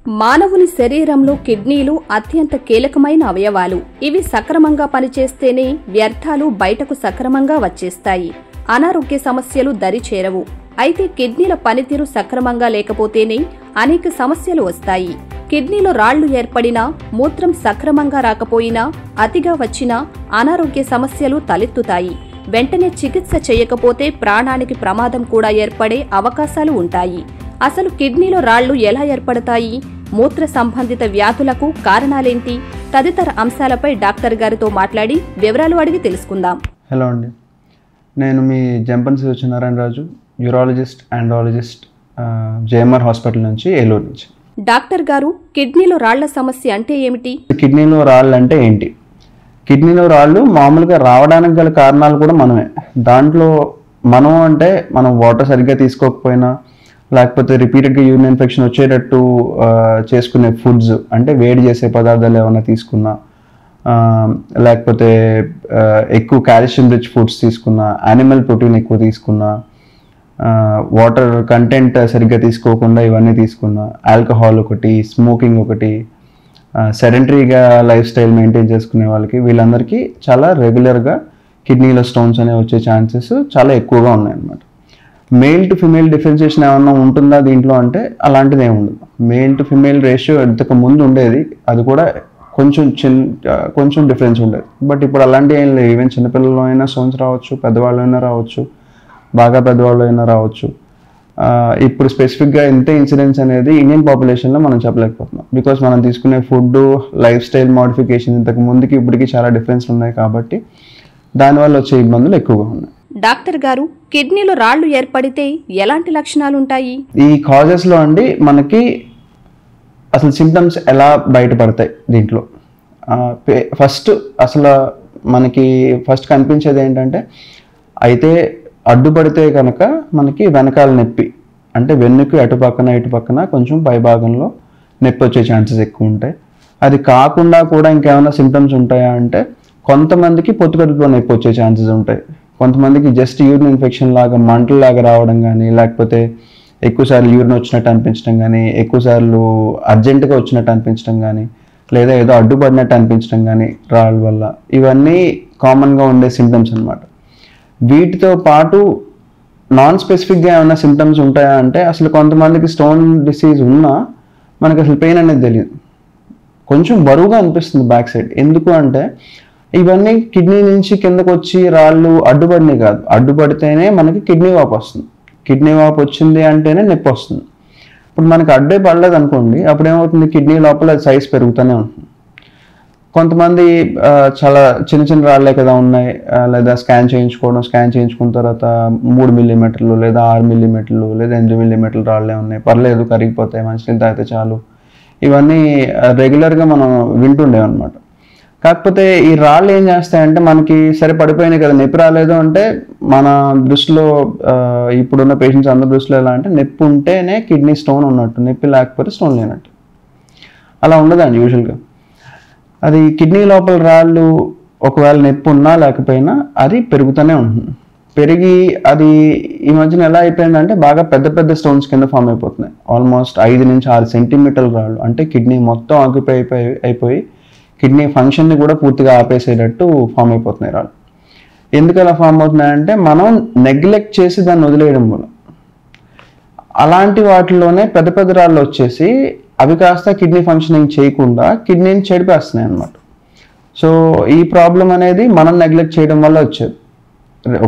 మానవుని శరీరంలో కిడ్నీలు అత్యంత కీలకమైన అవయవాలు. ఇవి సక్రమంగా పనిచేస్తేనే వ్యర్థాలు బయటకు సక్రమంగా వచ్చేస్తాయి. అనారోగ్య సమస్యలు దరి చేరవు. అయితే కిడ్నీల పనితీరు సక్రమంగా లేకపోతేనే అనేక సమస్యలు వస్తాయి. కిడ్నీలో రాళ్లు ఏర్పడినా, మూత్రం సక్రమంగా రాకపోయినా, అతిగా వచ్చినా అనారోగ్య సమస్యలు తలెత్తుతాయి. వెంటనే చికిత్స చేయకపోతే ప్రాణానికి ప్రమాదం కూడా ఏర్పడే అవకాశాలు ఉంటాయి. అసలు కిడ్నీలో రాళ్లు ఎలా ఏర్పడతాయి, మూత్ర సంబంధిత వ్యాధులకు కారణాలేంటి తదితర అంశాలపై డాక్టర్ గారితో మాట్లాడి వివరాలు అడిగి తెలుసుకుందాం. హలో అండి, నేను మీ Jampan Satyanarayana Raju, urologist andrologist, JMR hospital నుంచి, ఏలూరు నుంచి. డాక్టర్ గారు, కిడ్నీలో రాళ్ల సమస్య అంటే ఏమిటి? కిడ్నీలో రాళ్ళు అంటే ఏంటి? కిడ్నీలో రాళ్ళు మామూలుగా రావడానికి గల కారణాలు కూడా మనమే. దాంట్లో మనం అంటే మనం వాటర్ సరిగ్గా తీసుకోకపోయినా, లేకపోతే రిపీటెడ్గా యూరిన్ ఇన్ఫెక్షన్ వచ్చేటట్టు చేసుకునే ఫుడ్స్ అంటే వేడి చేసే పదార్థాలు ఏమైనా తీసుకున్నా, లేకపోతే ఎక్కువ కాల్షియం రిచ్ ఫుడ్స్ తీసుకున్నా, యానిమల్ ప్రోటీన్ ఎక్కువ తీసుకున్నా, వాటర్ కంటెంట్ సరిగ్గా తీసుకోకుండా ఇవన్నీ తీసుకున్నా, ఆల్కహాల్ ఒకటి, స్మోకింగ్ ఒకటి, సెడెంటరీగా లైఫ్ స్టైల్ మెయింటైన్ చేసుకునే వాళ్ళకి, వీళ్ళందరికీ చాలా రెగ్యులర్గా కిడ్నీలో స్టోన్స్ అనేవి వచ్చే ఛాన్సెస్ చాలా ఎక్కువగా ఉన్నాయన్నమాట. మేల్ టు ఫిమేల్ డిఫరెన్షియేషన్ ఏమన్నా ఉంటుందా దీంట్లో అంటే అలాంటిది ఏమి ఉండదు. మేల్ టు ఫిమేల్ రేషియో ఇంతకు ముందు ఉండేది, అది కూడా కొంచెం డిఫరెన్స్ ఉండేది. బట్ ఇప్పుడు అలాంటివి ఏం లేదు. ఈవెన్ చిన్నపిల్లలు అయినా స్టోన్స్ రావచ్చు, పెద్దవాళ్ళు అయినా రావచ్చు, బాగా పెద్దవాళ్ళు అయినా రావచ్చు. ఇప్పుడు స్పెసిఫిక్గా ఇంత ఇన్సిడెన్స్ అనేది ఇండియన్ పాపులేషన్లో మనం చెప్పలేకపోతున్నాం. బికాస్ మనం తీసుకునే ఫుడ్, లైఫ్ స్టైల్ మోడిఫికేషన్ ఇంతకు ముందుకి ఇప్పటికి చాలా డిఫరెన్స్ ఉన్నాయి కాబట్టి దానివల్ల వచ్చే ఇబ్బందులు ఎక్కువగా ఉన్నాయి. డాక్టర్ గారు, కిడ్నీలో రాళ్లు ఏర్పడితే ఎలాంటి లక్షణాలు ఉంటాయి? ఈ కాజెస్లో అండి మనకి అసలు సిమ్టమ్స్ ఎలా బయటపడతాయి దీంట్లో? మనకి ఫస్ట్ కనిపించేది ఏంటంటే, అయితే అడ్డుపడితే కనుక మనకి వెనకాల నొప్పి, అంటే వెన్నుకి ఇటు పక్కన కొంచెం పై భాగంలో నొప్పి వచ్చే ఛాన్సెస్ ఎక్కువ ఉంటాయి. అది కాకుండా కూడా ఇంకేమైనా సిమ్టమ్స్ ఉంటాయా అంటే, కొంతమందికి పొత్తుకడుపులో నొప్పి వచ్చే ఛాన్సెస్ ఉంటాయి. కొంతమందికి జస్ట్ యూరిన్ ఇన్ఫెక్షన్ లాగా మంటలాగా రావడం కానీ, లేకపోతే ఎక్కువసార్లు యూరిన్ వచ్చినట్టు అనిపించడం కానీ, ఎక్కువసార్లు అర్జెంటుగా వచ్చినట్టు అనిపించడం కానీ, లేదా ఏదో అడ్డుపడినట్టు అనిపించడం కానీ రాళ్ళ వల్ల, ఇవన్నీ కామన్గా ఉండే సిమ్టమ్స్ అనమాట. వీటితో పాటు నాన్ స్పెసిఫిక్గా ఏమైనా సిమ్టమ్స్ ఉంటాయా అంటే, అసలు కొంతమందికి స్టోన్ డిసీజ్ ఉన్నా మనకి అసలు పెయిన్ అనేది తెలియదు. కొంచెం బరువుగా అనిపిస్తుంది బ్యాక్ సైడ్. ఎందుకు అంటే ఇవన్నీ కిడ్నీ నుంచి కిందకు వచ్చి రాళ్ళు అడ్డుపడినాయి కాదు. అడ్డుపడితేనే మనకి కిడ్నీ వాపు వస్తుంది. కిడ్నీ వాపు వచ్చింది అంటేనే నొప్పి వస్తుంది. ఇప్పుడు మనకి అడ్డే పడలేదు అనుకోండి, అప్పుడు ఏమవుతుంది, కిడ్నీ లోపల సైజ్ పెరుగుతూనే ఉంటుంది. కొంతమంది చాలా చిన్న రాళ్ళే కదా ఉన్నాయి, లేదా స్కాన్ చేయించుకున్న తర్వాత 3 మిల్లీమీటర్లు లేదా 6 మిల్లీమీటర్లు లేదా 8 మిల్లీమీటర్లు రాళ్ళే ఉన్నాయి, పర్లేదు కరిగిపోతాయి, మంచినీళ్ళు తాగితే చాలు, ఇవన్నీ రెగ్యులర్గా మనం వింటుండేవి అనమాట. కాకపోతే ఈ రాళ్ళు ఏం చేస్తాయంటే, మనకి సరే పడిపోయినాయి కదా, నొప్పి రాలేదు అంటే మన దృష్టిలో, ఇప్పుడున్న పేషెంట్స్ అందరి దృష్టిలో ఎలా అంటే, నొప్పి ఉంటేనే కిడ్నీ స్టోన్ ఉన్నట్టు, నొప్పి లేకపోతే స్టోన్ లేనట్టు. అలా ఉండదండి యూజువల్గా. అది కిడ్నీ లోపల రాళ్ళు ఒకవేళ నొప్పి ఉన్నా లేకపోయినా అది పెరుగుతూనే ఉంటుంది. పెరిగి అది ఈ మధ్యన ఎలా అయిపోయిందంటే, బాగా పెద్ద స్టోన్స్ కింద ఫామ్ అయిపోతున్నాయి. ఆల్మోస్ట్ 5 నుంచి 6 సెంటీమీటర్ల రాళ్ళు, అంటే కిడ్నీ మొత్తం ఆక్యుపై అయిపోయి కిడ్నీ ఫంక్షన్ని కూడా పూర్తిగా ఆపేసేటట్టు ఫామ్ అయిపోతున్నాయి రాళ్ళు. ఎందుకు అలా ఫామ్ అవుతున్నాయంటే, మనం నెగ్లెక్ట్ చేసి దాన్ని వదిలేయడం వల్ల. అలాంటి వాటిలోనే పెద్ద రాళ్ళు వచ్చేసి అవి కాస్త కిడ్నీ ఫంక్షనింగ్ చేయకుండా కిడ్నీని చెడిపేస్తున్నాయి అన్నమాట. సో ఈ ప్రాబ్లం అనేది మనం నెగ్లెక్ట్ చేయడం వల్ల వచ్చేది.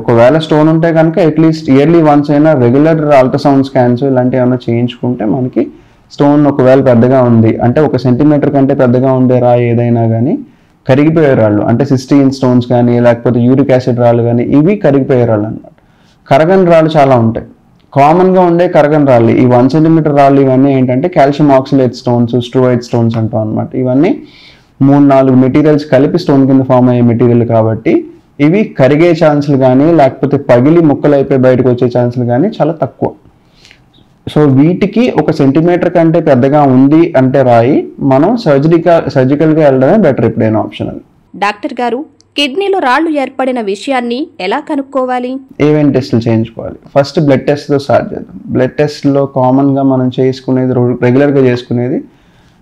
ఒకవేళ స్టోన్ ఉంటే కనుక అట్లీస్ట్ ఇయర్లీ వన్స్ అయినా రెగ్యులర్ అల్ట్రాసౌండ్ స్కాన్స్ ఇలాంటివి ఏమైనా చేయించుకుంటే మనకి స్టోన్ ఒకవేళ పెద్దగా ఉంది అంటే, 1 సెంటీమీటర్ కంటే పెద్దగా ఉండే రాయి ఏదైనా కానీ కరిగిపోయే రాళ్ళు, అంటే సిస్టీన్ స్టోన్స్ కానీ లేకపోతే యూరిక్ యాసిడ్ రాళ్ళు కానీ, ఇవి కరిగిపోయే రాళ్ళు అనమాట. కరగని రాళ్ళు చాలా ఉంటాయి. కామన్గా ఉండే కరగని రాళ్ళు, ఈ 1 సెంటీమీటర్ రాళ్ళు ఇవన్నీ ఏంటంటే కాల్షియం ఆక్సిలేట్ స్టోన్స్, స్ట్రోయిడ్ స్టోన్స్ అంటాం అనమాట. ఇవన్నీ 3-4 మెటీరియల్స్ కలిపి స్టోన్ కింద ఫామ్ అయ్యే మెటీరియల్ కాబట్టి ఇవి కరిగే ఛాన్సులు కానీ, లేకపోతే పగిలి ముక్కలు అయిపోయి బయటకు వచ్చే ఛాన్సులు కానీ చాలా తక్కువ. సో వీటికి 1 సెంటీమీటర్ కంటే పెద్దగా ఉంది అంటే రాయి, మనం సర్జికల్గా వెళ్ళడమే బెటర్ ఎప్పుడైనా ఆప్షన్. అది డాక్టర్ గారు, కిడ్నీలో రాళ్లు ఏర్పడిన విషయాన్ని ఎలా కనుక్కోవాలి? ఏమేం టెస్టులు చేయించుకోవాలి? ఫస్ట్ బ్లడ్ టెస్ట్తో స్టార్ట్ చేద్దాం. బ్లడ్ టెస్ట్లో కామన్గా మనం చేసుకునేది, రెగ్యులర్గా చేసుకునేది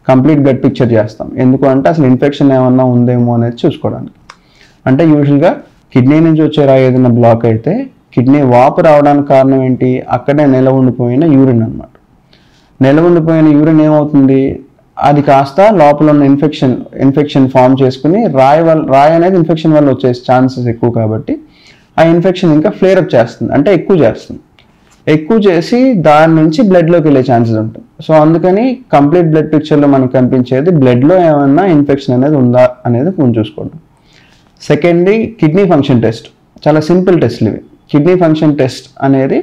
కంప్లీట్ బ్లడ్ పిక్చర్ చేస్తాం. ఎందుకు అంటే అసలు ఇన్ఫెక్షన్ ఏమన్నా ఉందేమో అనేది చూసుకోవడానికి. అంటే యూజువల్గా కిడ్నీ నుంచి వచ్చే రాయి ఏదైనా బ్లాక్ అయితే కిడ్నీ వాపు రావడానికి కారణం ఏంటి, అక్కడే నిల ఉండిపోయిన యూరిన్ అనమాట. నిల ఉండిపోయిన యూరిన్ ఏమవుతుంది, అది కాస్త లోపల ఉన్న ఇన్ఫెక్షన్ ఫామ్ చేసుకుని రాయి అనేది ఇన్ఫెక్షన్ వల్ల వచ్చే ఛాన్సెస్ ఎక్కువ కాబట్టి ఆ ఇన్ఫెక్షన్ ఇంకా ఫ్లేర్ అప్ చేస్తుంది, అంటే ఎక్కువ చేసి దాని నుంచి బ్లడ్లోకి వెళ్ళే ఛాన్సెస్ ఉంటాయి. సో అందుకని కంప్లీట్ బ్లడ్ పిక్చర్లో మనకు కనిపించేది బ్లడ్లో ఏమైనా ఇన్ఫెక్షన్ అనేది ఉందా అనేది కొంచెం చూసుకోండి. సెకండ్ది కిడ్నీ ఫంక్షన్ టెస్ట్. చాలా సింపుల్ టెస్ట్లు ఇవి. కిడ్నీ ఫంక్షన్ టెస్ట్ అనేది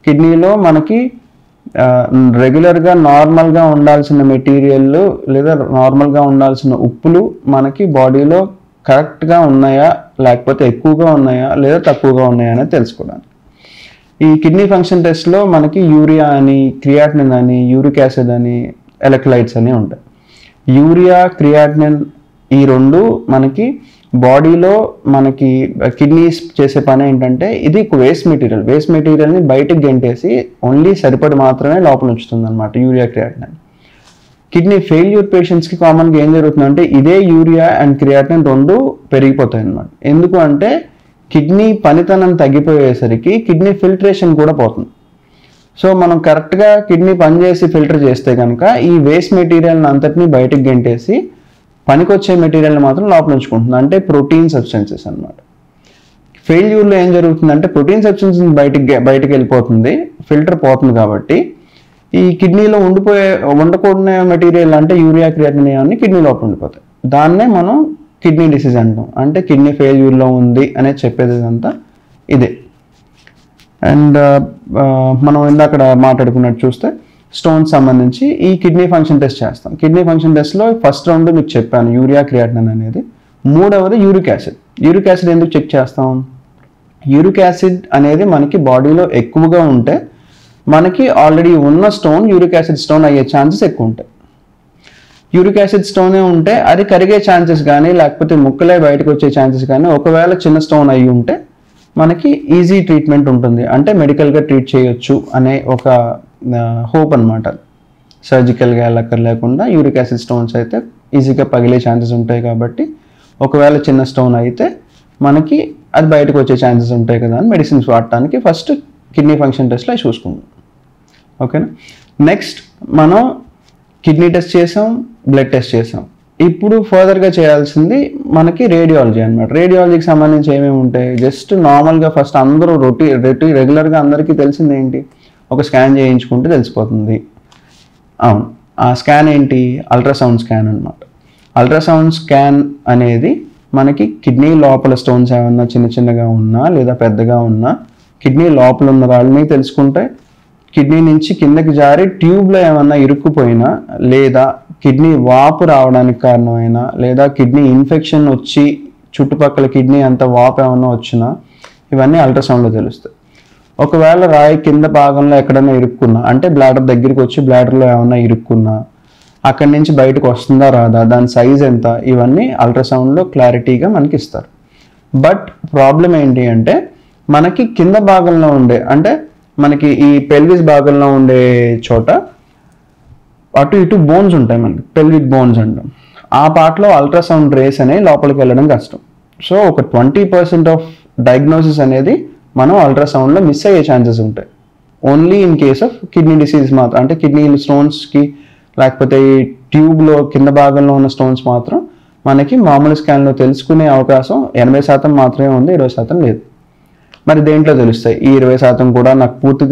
కిడ్నీలో మనకి రెగ్యులర్గా నార్మల్గా ఉండాల్సిన మెటీరియల్ లేదా నార్మల్గా ఉండాల్సిన ఉప్పులు మనకి బాడీలో కరెక్ట్గా ఉన్నాయా, లేకపోతే ఎక్కువగా ఉన్నాయా లేదా తక్కువగా ఉన్నాయా అనేది తెలుసుకోవడానికి. ఈ కిడ్నీ ఫంక్షన్ టెస్ట్లో మనకి యూరియా అని, క్రియాటినిన్ అని, యూరిక్ యాసిడ్ అని, ఎలక్ట్రోలైట్స్ అని ఉంటాయి. యూరియా, క్రియాటినిన్ ఈ రెండు మనకి బాడీలో మనకి కిడ్నీస్ చేసే పని ఏంటంటే ఇది వేస్ట్ మెటీరియల్ని బయటకు గెంటేసి ఓన్లీ సరిపడి మాత్రమే లోపల ఉంచుతుంది అనమాట యూరియా, క్రియాటినిన్. కిడ్నీ ఫెయిల్యూర్ పేషెంట్స్కి కామన్గా ఏం జరుగుతుందంటే ఇదే యూరియా అండ్ క్రియాటినిన్ రెండు పెరిగిపోతాయి అన్నమాట. ఎందుకు అంటే కిడ్నీ పనితనం తగ్గిపోయేసరికి కిడ్నీ ఫిల్టరేషన్ కూడా పోతుంది. సో మనం కరెక్ట్గా కిడ్నీ పనిచేసి ఫిల్టర్ చేస్తే కనుక ఈ వేస్ట్ మెటీరియల్ని అంతటినీ బయటకు గెంటేసి పనికొచ్చే మెటీరియల్ని మాత్రం లోపల ఉంచుకుంటుంది, అంటే ప్రోటీన్ సబ్స్టెన్సెస్ అనమాట. ఫెయిల్యూర్లో ఏం జరుగుతుందంటే ప్రోటీన్ సబ్స్టెన్సెస్ బయటకు వెళ్ళిపోతుంది, ఫిల్టర్ పోతుంది. కాబట్టి ఈ కిడ్నీలో ఉండకూడని మెటీరియల్ అంటే యూరియా, క్రియాటినిన్ అన్ని కిడ్నీ లోపల ఉండిపోతాయి. దాన్నే మనం కిడ్నీ డిసీజ్ అంటాం, అంటే కిడ్నీ ఫెయిల్యూర్లో ఉంది అనేది చెప్పేది అంతా ఇదే. అండ్ మనం ఇందాక మాట్లాడుకున్నట్టు చూస్తే స్టోన్స్ సంబంధించి ఈ కిడ్నీ ఫంక్షన్ టెస్ట్ చేస్తాం. కిడ్నీ ఫంక్షన్ టెస్ట్లో ఫస్ట్ రౌండ్ మీకు చెప్పాను యూరియా, క్రియాటినిన్ అనేది. మూడవది యూరిక్ యాసిడ్. యూరిక్ యాసిడ్ ఎందుకు చెక్ చేస్తాం, యూరిక్ యాసిడ్ అనేది మనకి బాడీలో ఎక్కువగా ఉంటే మనకి ఆల్రెడీ ఉన్న స్టోన్ యూరిక్ యాసిడ్ స్టోన్ అయ్యే ఛాన్సెస్ ఎక్కువ ఉంటాయి. యూరిక్ యాసిడ్ స్టోనే ఉంటే అది కరిగే ఛాన్సెస్ కానీ లేకపోతే ముక్కలే బయటకు వచ్చే ఛాన్సెస్ కానీ, ఒకవేళ చిన్న స్టోన్ అయ్యి ఉంటే మనకి ఈజీ ట్రీట్మెంట్ ఉంటుంది, అంటే మెడికల్గా ట్రీట్ చేయొచ్చు అనే ఒక హోప్ అనమాట. సర్జికల్గా లేకుండా యూరిక్ యాసిడ్ స్టోన్స్ అయితే ఈజీగా పగిలే ఛాన్సెస్ ఉంటాయి. కాబట్టి ఒకవేళ చిన్న స్టోన్ అయితే మనకి అది బయటకు వచ్చే ఛాన్సెస్ ఉంటాయి కదా అని మెడిసిన్స్ వాడటానికి ఫస్ట్ కిడ్నీ ఫంక్షన్ టెస్ట్లో అవి చూసుకుందాం. ఓకేనా. నెక్స్ట్ మనం కిడ్నీ టెస్ట్ చేసాం, బ్లడ్ టెస్ట్ చేసాం. ఇప్పుడు ఫర్దర్గా చేయాల్సింది మనకి రేడియాలజీ అనమాట. రేడియాలజీకి సంబంధించి ఏమేమి ఉంటాయి, జస్ట్ నార్మల్గా ఫస్ట్ అందరూ రెగ్యులర్గా అందరికీ తెలిసింది ఏంటి, ఒక స్కాన్ చేయించుకుంటే తెలిసిపోతుంది. అవును, ఆ స్కాన్ ఏంటి, అల్ట్రాసౌండ్ స్కాన్ అనమాట. అల్ట్రాసౌండ్ స్కాన్ అనేది మనకి కిడ్నీ లోపల స్టోన్స్ ఏమన్నా చిన్నగా ఉన్నా లేదా పెద్దగా ఉన్నా కిడ్నీ లోపల ఉన్న వాళ్ళని తెలుసుకుంటే, కిడ్నీ నుంచి కిందకి జారి ట్యూబ్లో ఏమన్నా ఇరుక్కుపోయినా లేదా కిడ్నీ వాపు రావడానికి కారణమైనా లేదా కిడ్నీ ఇన్ఫెక్షన్ వచ్చి చుట్టుపక్కల కిడ్నీ అంత వాపు ఏమన్నా వచ్చినా ఇవన్నీ అల్ట్రాసౌండ్లో తెలుస్తాయి. ఒకవేళ రాయి కింద భాగంలో ఎక్కడైనా ఇరుక్కున్నా, అంటే బ్లాడర్ దగ్గరికి వచ్చి బ్లాడర్లో ఏమన్నా ఇరుక్కున్నా అక్కడి నుంచి బయటకు వస్తుందా రాదా, దాని సైజ్ ఎంత, ఇవన్నీ అల్ట్రాసౌండ్లో క్లారిటీగా మనకి ఇస్తారు. బట్ ప్రాబ్లం ఏంటి అంటే మనకి కింద భాగంలో ఉండే, అంటే మనకి ఈ పెల్విస్ భాగంలో ఉండే చోట అటు ఇటు బోన్స్ ఉంటాయి, మనకి పెల్విక్ బోన్స్ అంటాం. ఆ పార్ట్లో అల్ట్రాసౌండ్ రేస్ అనేవి లోపలికి వెళ్ళడం కష్టం. సో ఒక 20% ఆఫ్ డయాగ్నోసిస్ అనేది మనం అల్ట్రాసౌండ్లో మిస్ అయ్యే ఛాన్సెస్ ఉంటాయి. Only in case of kidney disease మాత్రం, అంటే కిడ్నీ స్టోన్స్కి లేకపోతే ఈ ట్యూబ్లో కింద భాగంలో ఉన్న స్టోన్స్ మాత్రం మనకి మామూలు స్కాన్లో తెలుసుకునే అవకాశం 80% మాత్రమే ఉంది, 20% లేదు. మరి దేంట్లో తెలుస్తాయి, ఈ 20% కూడా నాకు పూర్తి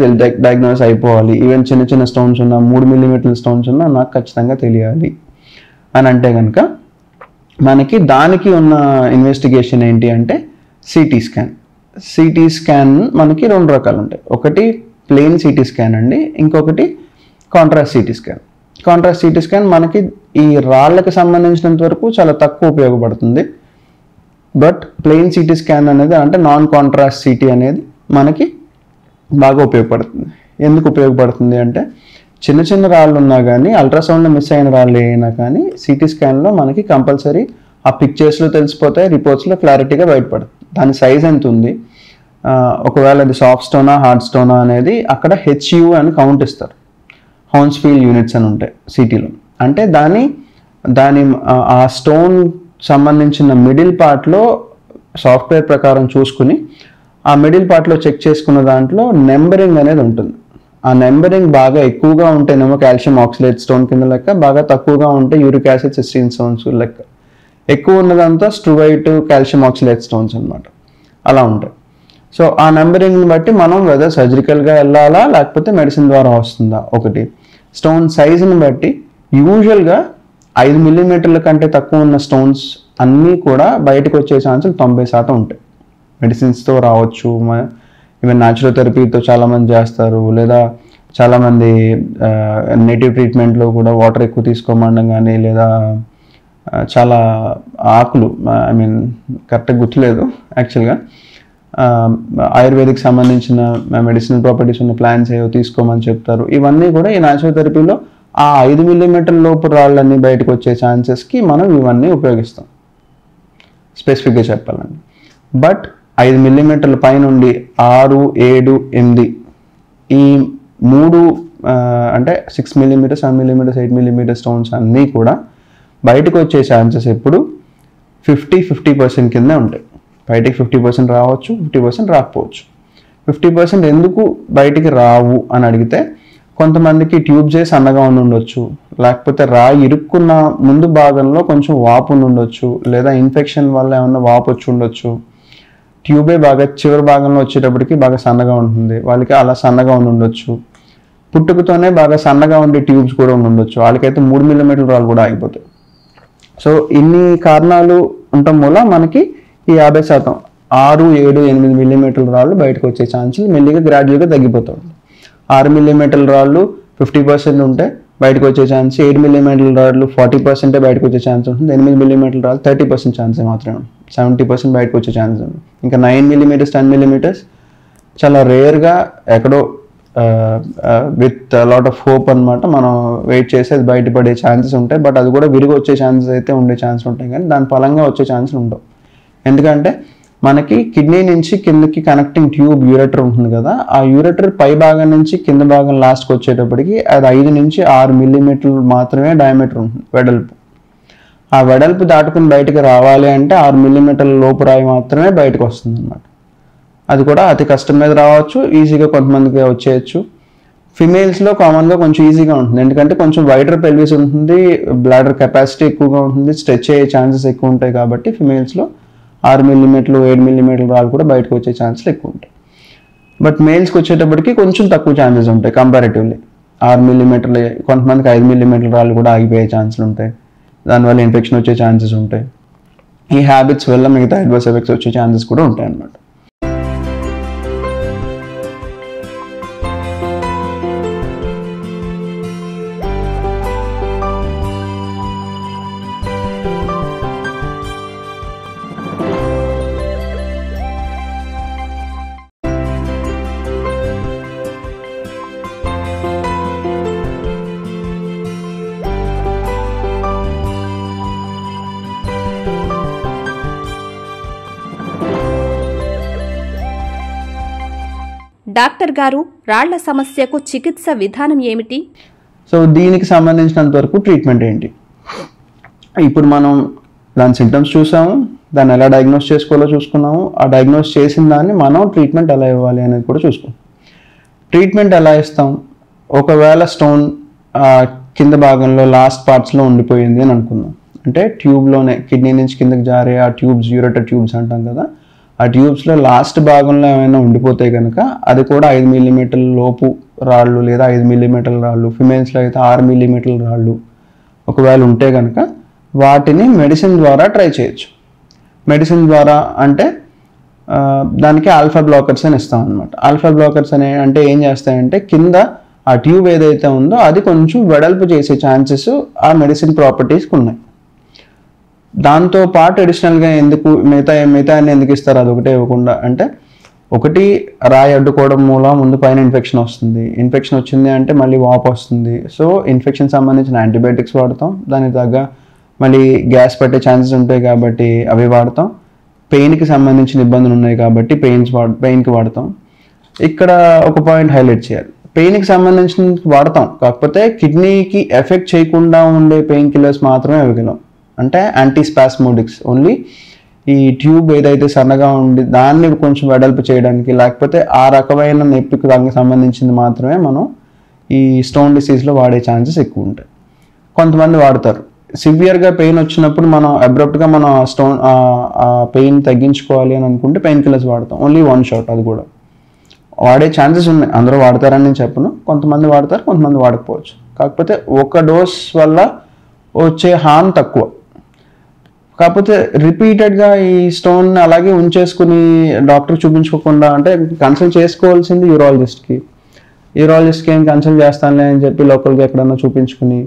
డయాగ్నోస్ అయిపోవాలి, ఈవెన్ చిన్న స్టోన్స్ ఉన్నా 3 మిల్లీమీటర్ల స్టోన్స్ ఉన్నా నాకు ఖచ్చితంగా తెలియాలి అని అంటే కనుక మనకి దానికి ఉన్న ఇన్వెస్టిగేషన్ ఏంటి అంటే సిటీ స్కాన్. సిటీ స్కాన్ మనకి 2 రకాలు ఉంటాయి. ఒకటి ప్లెయిన్ సిటీ స్కాన్ అండి, ఇంకొకటి contrast CT scan. Contrast CT scan మనకి ఈ రాళ్ళకి సంబంధించినంత వరకు చాలా తక్కువ ఉపయోగపడుతుంది. బట్ ప్లెయిన్ సిటీ స్కాన్ అనేది, అంటే నాన్ కాంట్రాస్ట్ సిటీ అనేది మనకి బాగా ఉపయోగపడుతుంది. ఎందుకు ఉపయోగపడుతుంది అంటే చిన్న రాళ్ళు ఉన్నా కానీ, అల్ట్రాసౌండ్లో మిస్ అయిన రాళ్ళు అయినా కానీ సిటీ స్కాన్లో మనకి కంపల్సరీ ఆ పిక్చర్స్లో తెలిసిపోతాయి, రిపోర్ట్స్లో క్లారిటీగా బయటపడుతుంది. దాని సైజ్ ఎంత ఉంది, ఒకవేళ అది సాఫ్ట్ స్టోనా హార్డ్ స్టోనా అనేది అక్కడ HU అని కౌంట్ ఇస్తారు. హౌన్స్ఫీల్డ్ యూనిట్స్ అని ఉంటాయి సిటీలో. అంటే దాని ఆ స్టోన్ సంబంధించిన మిడిల్ పార్ట్లో సాఫ్ట్వేర్ ప్రకారం చూసుకుని ఆ మిడిల్ పార్ట్లో చెక్ చేసుకున్న దాంట్లో నెంబరింగ్ అనేది ఉంటుంది. ఆ నెంబరింగ్ బాగా ఎక్కువగా ఉంటేనేమో కాల్షియం ఆక్సలేట్ స్టోన్ కింద లెక్క, బాగా తక్కువగా ఉంటే యూరిక్ యాసిడ్ సిస్టీన్ స్టోన్స్ లెక్క, ఎక్కువ ఉన్నదంతా స్ట్రువైట్ కాల్షియం ఆక్సలేట్ స్టోన్స్ అనమాట. అలా ఉంటాయి. సో ఆ నెంబరింగ్ని బట్టి మనం వెదర్ సర్జికల్గా వెళ్ళాలా లేకపోతే మెడిసిన్ ద్వారా వస్తుందా. ఒకటి స్టోన్ సైజుని బట్టి యూజువల్గా 5 మిల్లీమీటర్ల కంటే తక్కువ ఉన్న స్టోన్స్ అన్నీ కూడా బయటకు వచ్చే ఛాన్సులు 90% ఉంటాయి. మెడిసిన్స్తో రావచ్చు, ఈవెన్ న్యాచురోథెరపీతో చాలామంది చేస్తారు, లేదా చాలామంది నేటివ్ ట్రీట్మెంట్లో కూడా వాటర్ ఎక్కువ తీసుకోమనడం కానీ, లేదా చాలా ఆకులు కరెక్ట్గా గుర్తులేదు యాక్చువల్గా, ఆయుర్వేదిక్ సంబంధించిన మెడిసినల్ ప్రాపర్టీస్ ఉన్న ప్లాంట్స్ ఏవో తీసుకోమని చెప్తారు. ఇవన్నీ కూడా ఈ న్యాచురోథెరపీలో ఆ 5 మిల్లీమీటర్ల లోపు రాళ్ళన్నీ బయటకు వచ్చే ఛాన్సెస్కి మనం ఇవన్నీ ఉపయోగిస్తాం స్పెసిఫిక్గా చెప్పాలండి. బట్ 5 మిల్లీమీటర్ల పైనుండి 6, 7, 8 ఈ 3 అంటే 6 మిల్లీమీటర్స్, 7 మిల్లీమీటర్స్, 8 మిల్లీమీటర్ స్టోన్స్ అన్నీ కూడా బయటకు వచ్చే ఛాన్సెస్ ఎప్పుడు 50% కిందే ఉంటాయి. బయటికి 50% రావచ్చు, 50% రాకపోవచ్చు. 50% ఎందుకు బయటికి రావు అని అడిగితే, కొంతమందికి ట్యూబ్సే సన్నగా ఉండొచ్చు, లేకపోతే ఇరుక్కున్న ముందు భాగంలో కొంచెం వాపు ఉండొచ్చు, లేదా ఇన్ఫెక్షన్ వల్ల ఏమన్నా వాపు వచ్చి ఉండొచ్చు. ట్యూబే బాగా చివరి భాగంలో వచ్చేటప్పటికి బాగా సన్నగా ఉంటుంది, వాళ్ళకి అలా సన్నగా ఉండొచ్చు. పుట్టుకతోనే బాగా సన్నగా ఉండే ట్యూబ్స్ కూడా ఉండొచ్చు, వాళ్ళకైతే 3 మిల్లీమీటర్ల రాళ్ళు కూడా ఆగిపోతాయి. సో ఇన్ని కారణాలు ఉండటం వల్ల మనకి ఈ 50% 6, 7, 8 మిల్లీమీటర్ల రాళ్ళు బయటకు వచ్చే ఛాన్సులు మెల్లిగా గ్రాడ్యువల్గా తగ్గిపోతాయి. 6 మిల్లీమీటర్ల రాళ్ళు 50% ఉంటే బయటకు వచ్చే ఛాన్స్, 7 మిల్లీమీటర్ల రాళ్ళు 40% బయటకు వచ్చే ఛాన్స్ ఉంటుంది, 8 మిల్లీమీటర్ల రాళ్ళు 30% ఛాన్సే మాత్రమే ఉంటుంది, 70% బయటకు వచ్చే ఛాన్స్ ఉంది. ఇంకా 9 మిల్లీమీటర్స్, 10 మిల్లీమీటర్స్ చాలా రేర్గా ఎక్కడో విత్ లాట్ ఆఫ్ హోప్ అనమాట మనం వెయిట్ చేసి అది బయటపడే ఛాన్సెస్ ఉంటాయి. బట్ అది కూడా విరిగి వచ్చే ఛాన్సెస్ అయితే ఉండే ఛాన్స్ ఉంటాయి, కానీ దాని ఫలంగా వచ్చే ఛాన్సులు ఉండవు. ఎందుకంటే మనకి కిడ్నీ నుంచి కిందకి కనెక్టింగ్ ట్యూబ్ యూరెటర్ ఉంటుంది కదా, ఆ యూరెటర్ పై భాగం నుంచి కింద భాగం లాస్ట్కి వచ్చేటప్పటికి అది 5 నుంచి 6 మిల్లీమీటర్లు మాత్రమే డయామీటర్ ఉంటుంది, వెడల్పు. ఆ వెడల్పు దాటుకుని బయటకు రావాలి అంటే 6 మిల్లీమీటర్ల లోపు రాయి మాత్రమే బయటకు వస్తుంది అనమాట. అది కూడా అతి కష్టం మీద రావచ్చు, ఈజీగా కొంతమందికి వచ్చేయచ్చు. ఫిమేల్స్లో కామన్గా కొంచెం ఈజీగా ఉంటుంది, ఎందుకంటే కొంచెం వైడర్ పెల్విస్ ఉంటుంది, బ్లాడర్ కెపాసిటీ ఎక్కువగా ఉంటుంది, స్ట్రెచ్ అయ్యే ఛాన్సెస్ ఎక్కువ ఉంటాయి. కాబట్టి ఫిమేల్స్లో 6 మిల్లీమీటర్లు, 7 మిల్లీమీటర్ల రాళ్ళు కూడా బయటకు వచ్చే ఛాన్సులు ఎక్కువ ఉంటాయి. బట్ మేల్స్కి వచ్చేటప్పటికి కొంచెం తక్కువ ఛాన్సెస్ ఉంటాయి కంపారిటివ్లీ. 6 మిల్లీమీటర్లు, కొంతమందికి 5 మిల్లీమీటర్ల రాళ్ళు కూడా ఆగిపోయే ఛాన్సులు ఉంటాయి, దానివల్ల ఇన్ఫెక్షన్ వచ్చే ఛాన్సెస్ ఉంటాయి. ఈ హ్యాబిట్స్ వల్ల మిగతా అడ్వర్స్ ఎఫెక్ట్స్ వచ్చే ఛాన్సెస్ కూడా ఉంటాయి అన్నమాట. డాక్టర్ గారు, రాళ్ల సమస్యకు చికిత్స విధానం ఏమిటి? సో దీనికి సంబంధించినంత వరకు ట్రీట్మెంట్ ఏంటి? ఇప్పుడు మనం దాని సింటమ్స్ చూసాము, దాన్ని ఎలా డయాగ్నోస్ చేసుకోవాలో చూసుకున్నాము, ఆ డయాగ్నోస్ చేసిన దాన్ని మనం ట్రీట్మెంట్ ఎలా ఇవ్వాలి అనేది కూడా చూసుకున్నాం. ట్రీట్మెంట్ ఎలా ఇస్తాం? ఒకవేళ స్టోన్ కింద భాగంలో లాస్ట్ పార్ట్స్లో ఉండిపోయింది అని అనుకుందాం, అంటే ట్యూబ్లోనే కిడ్నీ నుంచి కిందకి జారే ఆ ట్యూబ్స్, యూరెటర్ ట్యూబ్స్ అంటాం కదా, ఆ ట్యూబ్స్లో లాస్ట్ భాగంలో ఏమైనా ఉండిపోతే కనుక అది కూడా 5 మిల్లీమీటర్ల లోపు రాళ్ళు లేదా 5 మిల్లీమీటర్ల రాళ్ళు, ఫిమేల్స్లో అయితే 6 మిల్లీమీటర్ల రాళ్ళు ఒకవేళ ఉంటే కనుక వాటిని మెడిసిన్ ద్వారా ట్రై చేయొచ్చు. మెడిసిన్ ద్వారా అంటే దానికి ఆల్ఫా బ్లాకర్స్ అని ఇస్తాం అనమాట. ఆల్ఫా బ్లాకర్స్ అంటే ఏం చేస్తాయంటే కింద ఆ ట్యూబ్ ఏదైతే ఉందో అది కొంచెం వెడల్పు చేసే ఛాన్సెస్ ఆ మెడిసిన్ ప్రాపర్టీస్కి ఉన్నాయి. దాంతో పాటు అడిషనల్గా ఎందుకు మిగతా ఎందుకు ఇస్తారు అదొకటే ఇవ్వకుండా అంటే, ఒకటి రాయి అడ్డుకోవడం మూలం ముందు పైన ఇన్ఫెక్షన్ వస్తుంది, ఇన్ఫెక్షన్ వచ్చింది అంటే మళ్ళీ వాపు వస్తుంది. సో ఇన్ఫెక్షన్ సంబంధించిన యాంటీబయాటిక్స్ వాడతాం, దానికి తగ్గ మళ్ళీ గ్యాస్ పట్టే ఛాన్సెస్ ఉంటాయి కాబట్టి అవి వాడతాం. పెయిన్కి సంబంధించిన ఇబ్బందులు ఉన్నాయి కాబట్టి పెయిన్కి వాడతాం. ఇక్కడ ఒక పాయింట్ హైలైట్ చేయాలి, పెయిన్కి సంబంధించిన వాడతాం, కాకపోతే కిడ్నీకి ఎఫెక్ట్ చేయకుండా ఉండే పెయిన్ కిల్లర్స్ మాత్రమే ఇవ్వగలం. అంటే యాంటీస్పాస్మోడిక్స్, ఓన్లీ ఈ ట్యూబ్ ఏదైతే సన్నగా ఉండి దాన్ని కొంచెం వెడల్పు చేయడానికి, లేకపోతే ఆ రకమైన నొప్పికి దానికి సంబంధించింది మాత్రమే మనం ఈ స్టోన్ డిసీజ్లో వాడే ఛాన్సెస్ ఎక్కువ ఉంటాయి. కొంతమంది వాడతారు. సివియర్గా పెయిన్ వచ్చినప్పుడు మనం అబ్రప్ట్గా మనం పెయిన్ తగ్గించుకోవాలి అని అనుకుంటే పెయిన్ కిల్లర్స్ వాడతాం, ఓన్లీ 1 షాట్. అది కూడా వాడే ఛాన్సెస్ ఉన్నాయి. అందరూ వాడతారని నేను చెప్పను, కొంతమంది వాడతారు, కొంతమంది వాడకపోవచ్చు. కాకపోతే ఒక డోస్ వల్ల వచ్చే హార్మ్ తక్కువ. కాకపోతే రిపీటెడ్గా ఈ స్టోన్ అలాగే ఉంచేసుకుని డాక్టర్ చూపించుకోకుండా, అంటే కన్సల్ట్ చేసుకోవాల్సింది యూరాలజిస్ట్కి ఏం కన్సల్ట్ చేస్తానులే అని చెప్పి లోకల్గా ఎక్కడన్నా చూపించుకుని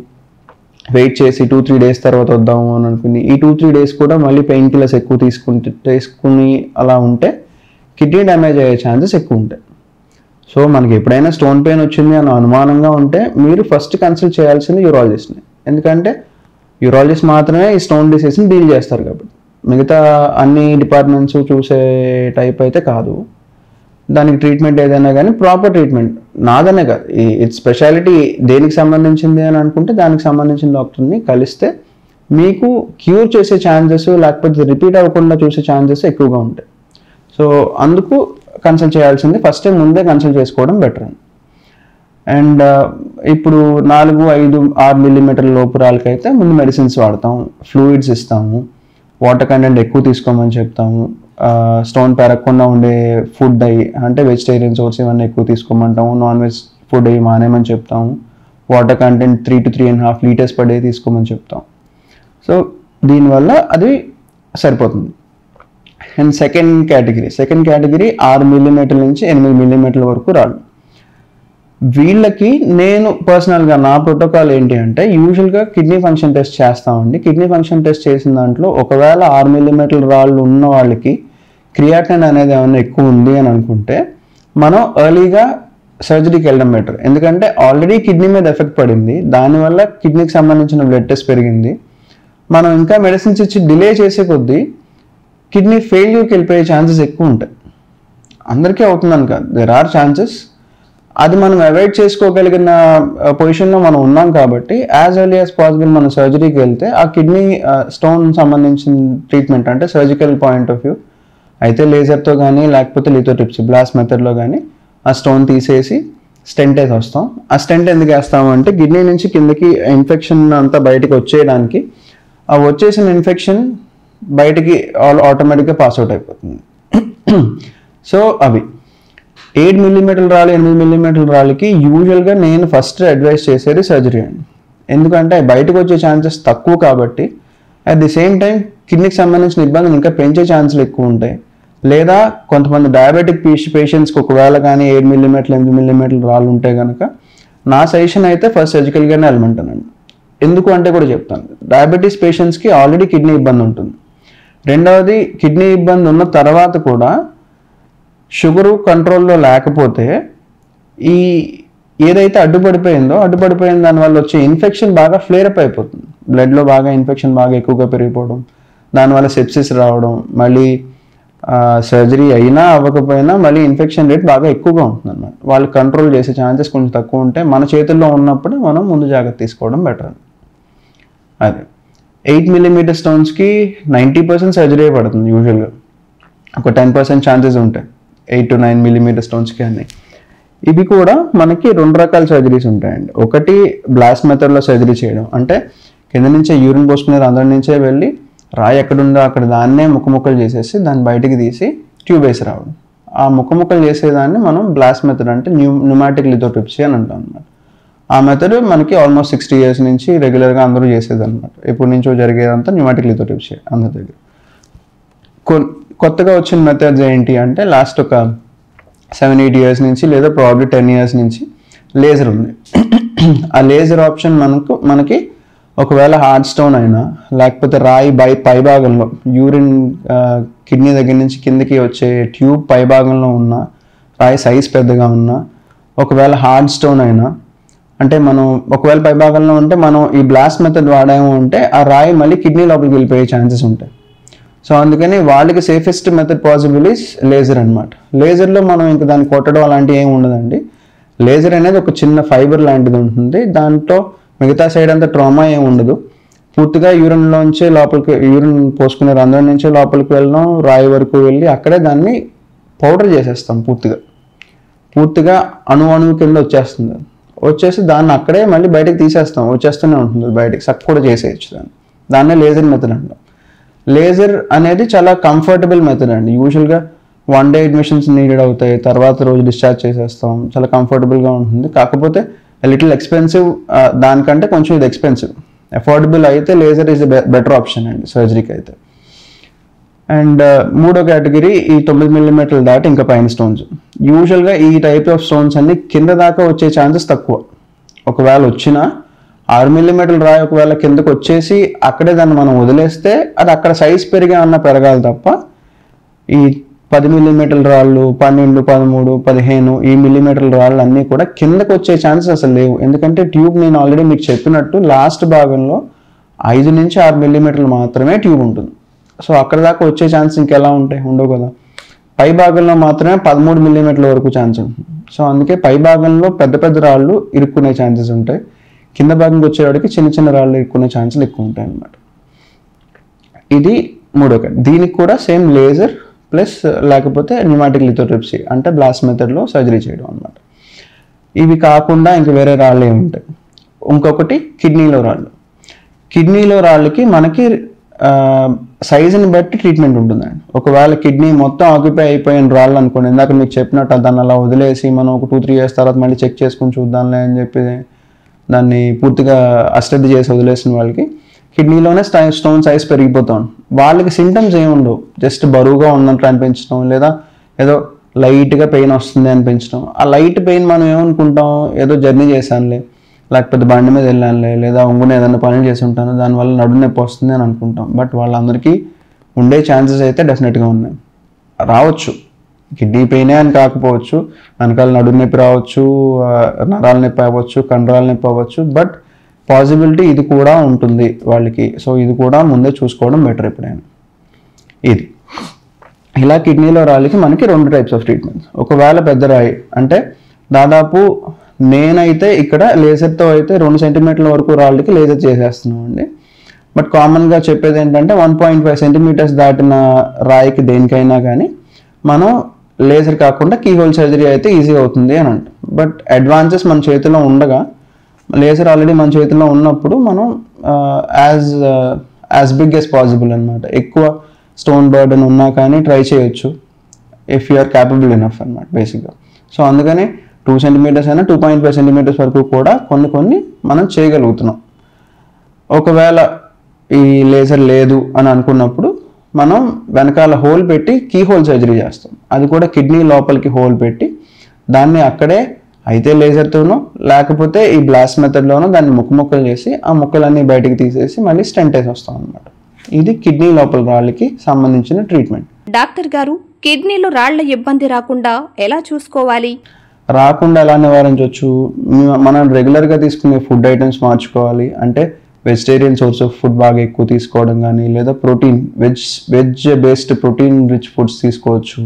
వెయిట్ చేసి 2-3 డేస్ తర్వాత వద్దాము అని అనుకుని ఈ 2-3 డేస్ కూడా మళ్ళీ పెయిన్ కిల్లర్స్ ఎక్కువ తీసుకుని అలా ఉంటే కిడ్నీ డ్యామేజ్ అయ్యే ఛాన్సెస్ ఎక్కువ ఉంటాయి. సో మనకి ఎప్పుడైనా స్టోన్ పెయిన్ వచ్చింది అని అనుమానంగా ఉంటే మీరు ఫస్ట్ కన్సల్ట్ చేయాల్సింది యూరాలజిస్ట్ని. ఎందుకంటే యూరాలజిస్ట్ మాత్రమే ఈ స్టోన్ డిసీజ్ని డీల్ చేస్తారు కాబట్టి, మిగతా అన్ని డిపార్ట్మెంట్స్ చూసే టైప్ అయితే కాదు. దానికి ట్రీట్మెంట్ ఏదైనా కానీ ప్రాపర్ ట్రీట్మెంట్, నాదనే కాదు, ఇట్స్ స్పెషాలిటీ దేనికి సంబంధించింది అని అనుకుంటే దానికి సంబంధించిన డాక్టర్ని కలిస్తే మీకు క్యూర్ చేసే ఛాన్సెస్, లేకపోతే రిపీట్ అవ్వకుండా చూసే ఛాన్సెస్ ఎక్కువగా ఉంటాయి. సో అందుకు కన్సల్ట్ చేయాల్సింది ఫస్ట్ టైం ముందే కన్సల్ట్ చేసుకోవడం బెటర్. అండ్ ఇప్పుడు 4-5-6 మిల్లీమీటర్ల లోపు రాళ్ళకైతే ముందు మెడిసిన్స్ వాడతాం, ఫ్లూయిడ్స్ ఇస్తాము, వాటర్ కంటెంట్ ఎక్కువ తీసుకోమని చెప్తాము, స్టోన్ పెరగకుండా ఉండే ఫుడ్ అంటే వెజిటేరియన్ సోర్స్ ఇవన్నీ ఎక్కువ తీసుకోమంటాము, నాన్ వెజ్ ఫుడ్ మానేమని చెప్తాము, water content 3 to 3.5 litres per day తీసుకోమని చెప్తాం. సో దీనివల్ల అది సరిపోతుంది. అండ్ సెకండ్ కేటగిరీ 6 మిల్లీమీటర్ల నుంచి 8 మిల్లీమీటర్ల వరకు రాళ్ళు. వీళ్ళకి నేను పర్సనల్గా నా ప్రోటోకాల్ ఏంటి అంటే యూజువల్గా కిడ్నీ ఫంక్షన్ టెస్ట్ చేస్తామండి. కిడ్నీ ఫంక్షన్ టెస్ట్ చేసిన దాంట్లో ఒకవేళ 6 మిల్లీమీటర్ల రాళ్ళు ఉన్న వాళ్ళకి క్రియాటిన్ అనేది ఏమైనా ఎక్కువ ఉంది అని అనుకుంటే మనం ఎర్లీగా సర్జరీకి వెళ్ళడం బెటర్. ఎందుకంటే ఆల్రెడీ కిడ్నీ మీద ఎఫెక్ట్ పడింది, దానివల్ల కిడ్నీకి సంబంధించిన బ్లడ్ టెస్ట్ పెరిగింది. మనం ఇంకా మెడిసిన్స్ ఇచ్చి డిలే చేసే కొద్దీ కిడ్నీ ఫెయిల్యూర్కి వెళ్ళిపోయే ఛాన్సెస్ ఎక్కువ ఉంటాయి. అందరికీ అవుతుందని కాదు, దెర్ ఆర్ ఛాన్సెస్. అది మనం అవాయిడ్ చేసుకోగలిగిన పొజిషన్లో మనం ఉన్నాం కాబట్టి యాజ్ ఎర్లీ యాజ్ పాసిబుల్ మనం సర్జరీకి వెళ్తే ఆ కిడ్నీ స్టోన్ సంబంధించిన ట్రీట్మెంట్ అంటే సర్జికల్ పాయింట్ ఆఫ్ వ్యూ అయితే లేజర్తో కానీ లేకపోతే లిథోట్రిప్సీ బ్లాస్ట్ మెథడ్లో కానీ ఆ స్టోన్ తీసేసి స్టెంట్ వేసి వస్తాం. ఆ స్టెంట్ ఎందుకు వేస్తాము అంటే కిడ్నీ నుంచి కిందకి ఇన్ఫెక్షన్ అంతా బయటకి వచ్చేయడానికి, ఆ వచ్చేసిన ఇన్ఫెక్షన్ బయటికి ఆటోమేటిక్గా పాస్ అవుట్ అయిపోతుంది. సో అవి 8 మిల్లీమీటర్ల రాళ్ళు 8 మిల్లీమీటర్ల రాళ్ళకి యూజువల్గా నేను ఫస్ట్ అడ్వైస్ చేసేది సర్జరీ అండి. ఎందుకంటే బయటకు వచ్చే ఛాన్సెస్ తక్కువ కాబట్టి, అట్ ది సేమ్ టైం కిడ్నీకి సంబంధించిన ఇబ్బందులు ఇంకా పెంచే ఛాన్సులు ఎక్కువ ఉంటాయి. లేదా కొంతమంది డయాబెటిక్ పేషెంట్స్కి ఒకవేళ కానీ 7 మిల్లీమీటర్లు 8 మిల్లీమీటర్ల రాళ్ళు ఉంటే కనుక నా సజెషన్ అయితే ఫస్ట్ సర్జికల్గానే వెళ్ళమంటానండి. ఎందుకు అంటే కూడా చెప్తాను. డయాబెటీస్ పేషెంట్స్కి ఆల్రెడీ కిడ్నీ ఇబ్బంది ఉంటుంది. రెండవది కిడ్నీ ఇబ్బంది ఉన్న తర్వాత కూడా షుగరు కంట్రోల్లో లేకపోతే ఈ ఏదైతే అడ్డుపడిపోయిన దానివల్ల వచ్చే ఇన్ఫెక్షన్ బాగా ఫ్లేరప్ అయిపోతుంది. బ్లడ్లో బాగా ఇన్ఫెక్షన్ బాగా ఎక్కువగా పెరిగిపోవడం, దానివల్ల సెప్సిస్ రావడం, మళ్ళీ సర్జరీ అయినా అవ్వకపోయినా మళ్ళీ ఇన్ఫెక్షన్ రేట్ బాగా ఎక్కువగా ఉంటుంది అన్నమాట. వాళ్ళు కంట్రోల్ చేసే ఛాన్సెస్ కొంచెం తక్కువ ఉంటాయి. మన చేతుల్లో ఉన్నప్పుడు మనం ముందు జాగ్రత్త తీసుకోవడం బెటర్. అదే 8 మిల్లీమీటర్ స్టోన్స్కి 90% సర్జరీ పడుతుంది యూజువల్గా. ఒక 10% ఛాన్సెస్ ఉంటాయి 8 to 9 మిల్లీమీటర్ స్టోన్స్కి అన్నీ. ఇవి కూడా మనకి 2 రకాల సర్జరీస్ ఉంటాయండి. ఒకటి బ్లాస్ట్ మెథడ్లో సర్జరీ చేయడం, అంటే కింద నుంచే యూరిన్ పోసుకునేది అందరి నుంచే వెళ్ళి రాయి ఎక్కడుందో అక్కడ దాన్నే ముక్కలు చేసేసి దాన్ని బయటికి తీసి ట్యూబ్ వేసి రావడం. ఆ ముక్కలు చేసేదాన్ని మనం బ్లాస్ట్ మెథడ్ అంటే న్యూమాటిక్ లిథోట్రిప్సీ అని అంటాం అన్నమాట. ఆ మెథడ్ మనకి ఆల్మోస్ట్ 60 years నుంచి రెగ్యులర్గా అందరూ చేసేది అనమాట. ఎప్పటి నుంచో జరిగేదంతా న్యూమాటిక్ లిథోట్రిప్సీ అందరి దగ్గర. కొత్తగా వచ్చిన మెథడ్స్ ఏంటి అంటే లాస్ట్ ఒక 7-8 years నుంచి లేదా ప్రాబ్లీ 10 years నుంచి లేజర్ ఉంది. ఆ లేజర్ ఆప్షన్ మనకి ఒకవేళ హార్డ్ స్టోన్ అయినా లేకపోతే రాయి పై భాగంలో యూరిన్ కిడ్నీ దగ్గర నుంచి కిందకి వచ్చే ట్యూబ్ పై భాగంలో ఉన్న రాయి సైజ్ పెద్దగా ఉన్నా, ఒకవేళ హార్డ్ స్టోన్ అయినా, అంటే మనం ఒకవేళ పై భాగంలో ఉంటే మనం ఈ బ్లాస్ట్ మెథడ్ వాడాము అంటే ఆ రాయి మళ్ళీ కిడ్నీ లోపలికి వెళ్ళిపోయే ఛాన్సెస్ ఉంటాయి. సో అందుకని వాళ్ళకి safest method possible is laser అనమాట. లేజర్లో మనం ఇంకా దాన్ని కొట్టడం అలాంటివి ఏమి ఉండదండి. లేజర్ అనేది ఒక చిన్న ఫైబర్ లాంటిది ఉంటుంది, దాంట్లో మిగతా సైడ్ అంతా ట్రామా ఏమి ఉండదు. పూర్తిగా యూరిన్లోంచి లోపలికి, యూరిన్ పోసుకునే రంధ్రం నుంచి లోపలికి వెళ్ళడం, రాయి వరకు వెళ్ళి అక్కడే దాన్ని పౌడర్ చేసేస్తాం. పూర్తిగా అణువు కింద వచ్చేసి దాన్ని అక్కడే మళ్ళీ బయటకు తీసేస్తాం, వచ్చేస్తూనే ఉంటుంది బయటకి, సక్ కూడా చేసేయచ్చు దాన్నే లేజర్ మెథడ్ అంటాం. లేజర్ అనేది చాలా కంఫర్టబుల్ మెథడ్ అండి. యూజువల్గా 1 day అడ్మిషన్స్ నీడెడ్ అవుతాయి, తర్వాత రోజు డిశ్చార్జ్ చేసేస్తాం, చాలా కంఫర్టబుల్గా ఉంటుంది. కాకపోతే లిటిల్ ఎక్స్పెన్సివ్, దానికంటే కొంచెం ఇది ఎక్స్పెన్సివ్. అఫోర్డబుల్ అయితే లేజర్ ఈజ్ బెటర్ ఆప్షన్ అండి సర్జరీకి అయితే. అండ్ మూడో కేటగిరీ ఈ 9 mm దాటి ఇంకా పైన స్టోన్స్. యూజువల్గా ఈ టైప్ ఆఫ్ స్టోన్స్ అన్ని కింద దాకా వచ్చే ఛాన్సెస్ తక్కువ. ఒకవేళ వచ్చినా 6 mm రాయి ఒకవేళ కిందకు వచ్చేసి అక్కడే దాన్ని మనం వదిలేస్తే అది అక్కడ సైజ్ పెరగాలి తప్ప ఈ 10 mm రాళ్ళు, 12, 13, 15 ఈ మిల్లీమీటర్ల రాళ్ళు అన్నీ కూడా కిందకు వచ్చే ఛాన్సెస్ అసలు లేవు. ఎందుకంటే ట్యూబ్ నేను ఆల్రెడీ మీకు చెప్పినట్టు లాస్ట్ భాగంలో 5 నుంచి 6 mm మాత్రమే ట్యూబ్ ఉంటుంది. సో అక్కడ దాకా వచ్చే ఛాన్స్ ఇంకెలా ఉంటాయి, ఉండవు కదా. పై భాగంలో మాత్రమే 13 mm వరకు ఛాన్స్ ఉంటుంది. సో అందుకే పై భాగంలో పెద్ద రాళ్ళు ఇరుక్కునే ఛాన్సెస్ ఉంటాయి, కింద భాగంకి వచ్చేవాడికి చిన్న రాళ్ళు ఇరుక్కునే ఛాన్సులు ఎక్కువ ఉంటాయి అన్నమాట. ఇది మూడో కేటగిరీ. దీనికి కూడా సేమ్ లేజర్ ప్లస్ లేకపోతే న్యూమాటిక్ లిథోట్రిప్సీ అంటే బ్లాస్ట్ మెథడ్లో సర్జరీ చేయడం అన్నమాట. ఇవి కాకుండా ఇంక వేరే రాళ్ళు ఏముంటాయి. ఇంకొకటి కిడ్నీలో రాళ్ళు. కిడ్నీలో రాళ్ళకి మనకి సైజుని బట్టి ట్రీట్మెంట్ ఉంటుందండి. ఒకవేళ కిడ్నీ మొత్తం ఆక్యుపై అయిపోయిన రాళ్ళు అనుకోండి, ఇందాక మీకు చెప్పినట్టు దాన్ని అలా వదిలేసి మనం ఒక 2-3 years తర్వాత మళ్ళీ చెక్ చేసుకుని చూద్దాంలే అని చెప్పి దాన్ని పూర్తిగా అశ్రద్ధ చేసి వదిలేసిన వాళ్ళకి కిడ్నీలోనే స్టోన్ సైజ్ పెరిగిపోతాం. వాళ్ళకి సింటమ్స్ ఏమి ఉండవు, జస్ట్ బరువుగా ఉన్నట్టు అనిపించడం, లేదా ఏదో లైట్గా పెయిన్ వస్తుంది అనిపించడం. ఆ లైట్ పెయిన్ మనం ఏమనుకుంటాం, ఏదో జర్నీ చేశానులే, లేకపోతే బండి మీద వెళ్ళానులే, లేదా ఒంగునే ఏదైనా పనులు చేసి ఉంటాను దానివల్ల నడుము నొప్పి వస్తుంది అని అనుకుంటాం. బట్ వాళ్ళందరికీ ఉండే ఛాన్సెస్ అయితే డెఫినెట్గా ఉన్నాయి. రావచ్చు, కిడ్నీ పెయినే అని కాకపోవచ్చు, వెనకాల నడుము నొప్పి రావచ్చు, నరాల నొప్పి అవ్వచ్చు, కండరాల నొప్పి అవ్వచ్చు. బట్ పాసిబిలిటీ ఇది కూడా ఉంటుంది వాళ్ళకి. సో ఇది కూడా ముందే చూసుకోవడం బెటర్ ఎప్పుడైనా. ఇది ఇలా కిడ్నీలో రాళ్ళకి మనకి 2 types ఆఫ్ ట్రీట్మెంట్స్. ఒకవేళ పెద్ద రాయి అంటే దాదాపు నేనైతే ఇక్కడ లేజర్తో అయితే 2 cm వరకు రాళ్ళకి లేజర్ చేసేస్తున్నాం అండి. బట్ కామన్గా చెప్పేది ఏంటంటే 1.5 cm దాటిన రాయికి దేనికైనా కానీ మనం లేజర్ కాకుండా కీహోల్ సర్జరీ అయితే ఈజీ అవుతుంది అని అంటాం. బట్ అడ్వాన్సెస్ మన చేతిలో ఉండగా, లేజర్ ఆల్రెడీ మన చేతిలో ఉన్నప్పుడు మనం యాజ్ బిగ్ యాజ్ పాసిబుల్ అనమాట, ఎక్కువ స్టోన్ బర్డెన్ ఉన్నా కానీ ట్రై చేయొచ్చు if you are capable enough అనమాట బేసిక్గా. సో అందుకని 2 cm అయినా 2.5 cm వరకు కూడా కొన్ని మనం చేయగలుగుతున్నాం. ఒకవేళ ఈ లేజర్ లేదు అని అనుకున్నప్పుడు మనం వెనకాల హోల్ పెట్టి కీహోల్ సర్జరీ చేస్తాం. అది కూడా కిడ్నీ లోపలికి హోల్ పెట్టి దాన్ని అక్కడే అయితే లేజర్తోనో లేకపోతే ఈ బ్లాస్ట్ మెథడ్లోనో దాన్ని ముక్కలు చేసి ఆ ముక్కలన్నీ బయటికి తీసేసి మళ్ళీ స్టెంట్ వేసి వస్తాం అనమాట. ఇది కిడ్నీ లోపల రాళ్ళకి సంబంధించిన ట్రీట్మెంట్. డాక్టర్ గారు, కిడ్నీలో రాళ్ల ఇబ్బంది రాకుండా ఎలా చూసుకోవాలి? రాకుండా ఎలా నివారించవచ్చు? మనం రెగ్యులర్గా తీసుకునే ఫుడ్ ఐటమ్స్ మార్చుకోవాలి. అంటే వెజిటేరియన్ సోర్స్ ఆఫ్ ఫుడ్ బాగా ఎక్కువ తీసుకోవడం కానీ, లేదా protein veg based protein rich foods తీసుకోవచ్చు.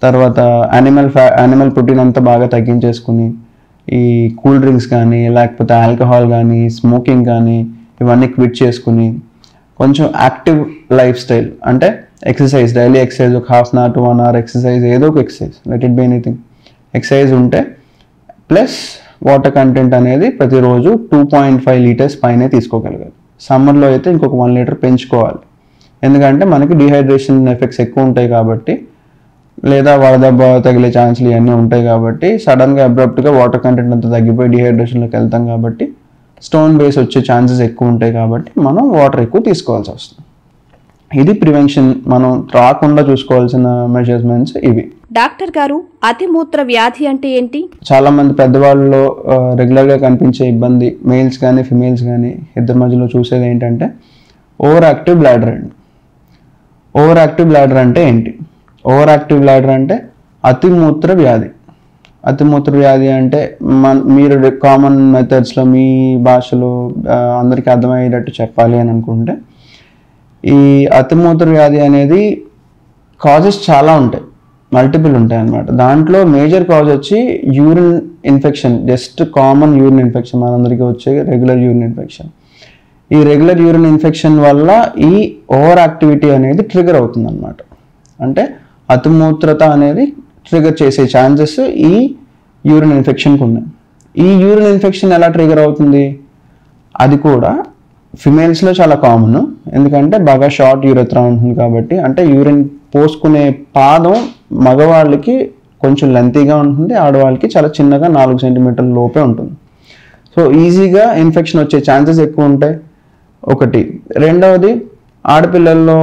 తర్వాత యానిమల్ ప్రోటీన్ అంతా బాగా తగ్గించేసుకుని ఈ కూల్ డ్రింక్స్ కానీ లేకపోతే ఆల్కహాల్ కానీ స్మోకింగ్ కానీ ఇవన్నీ క్విట్ చేసుకుని కొంచెం యాక్టివ్ లైఫ్ స్టైల్, అంటే ఎక్సర్సైజ్, డైలీ ఎక్సర్సైజ్, ఒక 1/2 hour to 1 hour ఎక్సర్సైజ్, ఏదో ఒక exercise, let it be anything exercise ఉంటే, ప్లస్ వాటర్ కంటెంట్ అనేది ప్రతిరోజు 2.5 liters పైనే తీసుకోగలగాలి. సమ్మర్లో అయితే ఇంకొక 1 liter పెంచుకోవాలి. ఎందుకంటే మనకి డిహైడ్రేషన్ ఎఫెక్ట్స్ ఎక్కువ ఉంటాయి కాబట్టి, లేదా వడదెబ్బ తగిలే ఛాన్సులు ఇవన్నీ ఉంటాయి కాబట్టి, సడన్గా అబ్రప్ట్గా వాటర్ కంటెంట్ అంతా తగ్గిపోయి డిహైడ్రేషన్లోకి వెళ్తాం కాబట్టి స్టోన్ బేస్ వచ్చే ఛాన్సెస్ ఎక్కువ ఉంటాయి కాబట్టి మనం వాటర్ ఎక్కువ తీసుకోవాల్సి వస్తుంది. ఇది ప్రివెన్షన్, మనం రాకుండా చూసుకోవాల్సిన మెజర్మెంట్స్ ఇవి. డాక్టర్ గారు, అతిమూత్ర వ్యాధి అంటే ఏంటి? చాలా మంది పెద్దవాళ్ళలో రెగ్యులర్గా కనిపించే ఇబ్బంది, మేల్స్ కానీ ఫిమేల్స్ కానీ ఇద్దరి మధ్యలో చూసేది ఏంటంటే ఓవర్ యాక్టివ్ బ్లాడర్ అండి. ఓవర్ యాక్టివ్ బ్లాడర్ అంటే ఏంటి? ఓవర్ యాక్టివ్ బ్లాడర్ అంటే అతిమూత్ర వ్యాధి. అతిమూత్ర వ్యాధి అంటే మీరు కామన్ మెథడ్స్లో మీ భాషలో అందరికీ అర్థమయ్యేటట్టు చెప్పాలి అని అనుకుంటే, ఈ అతిమూత్ర వ్యాధి అనేది కాజెస్ చాలా ఉంటాయి. మల్టిపుల్ ఉంటాయి అన్నమాట. దాంట్లో మేజర్ కాజ్ వచ్చి urine infection, just common urine infection, మనందరికీ వచ్చే రెగ్యులర్ యూరిన్ ఇన్ఫెక్షన్. ఈ రెగ్యులర్ యూరిన్ ఇన్ఫెక్షన్ వల్ల ఈ ఓవర్ యాక్టివిటీ అనేది ట్రిగర్ అవుతుంది అన్నమాట. అంటే అతిమూత్రత అనేది ట్రిగర్ చేసే ఛాన్సెస్ ఈ యూరిన్ ఇన్ఫెక్షన్కి ఉన్నాయి. ఈ యూరిన్ ఇన్ఫెక్షన్ ఎలా ట్రిగర్ అవుతుంది? అది కూడా ఫిమేల్స్లో చాలా కామన్, ఎందుకంటే బాగా షార్ట్ యూరెత్రా ఉంటుంది కాబట్టి. అంటే యూరిన్ పోసుకునే పాదం మగవాళ్ళకి కొంచెం లెంతీగా ఉంటుంది, ఆడవాళ్ళకి చాలా చిన్నగా 4 సెంటీమీటర్ల లోపే ఉంటుంది. సో ఈజీగా ఇన్ఫెక్షన్ వచ్చే ఛాన్సెస్ ఎక్కువ ఉంటాయి ఒకటి. రెండవది, ఆడపిల్లల్లో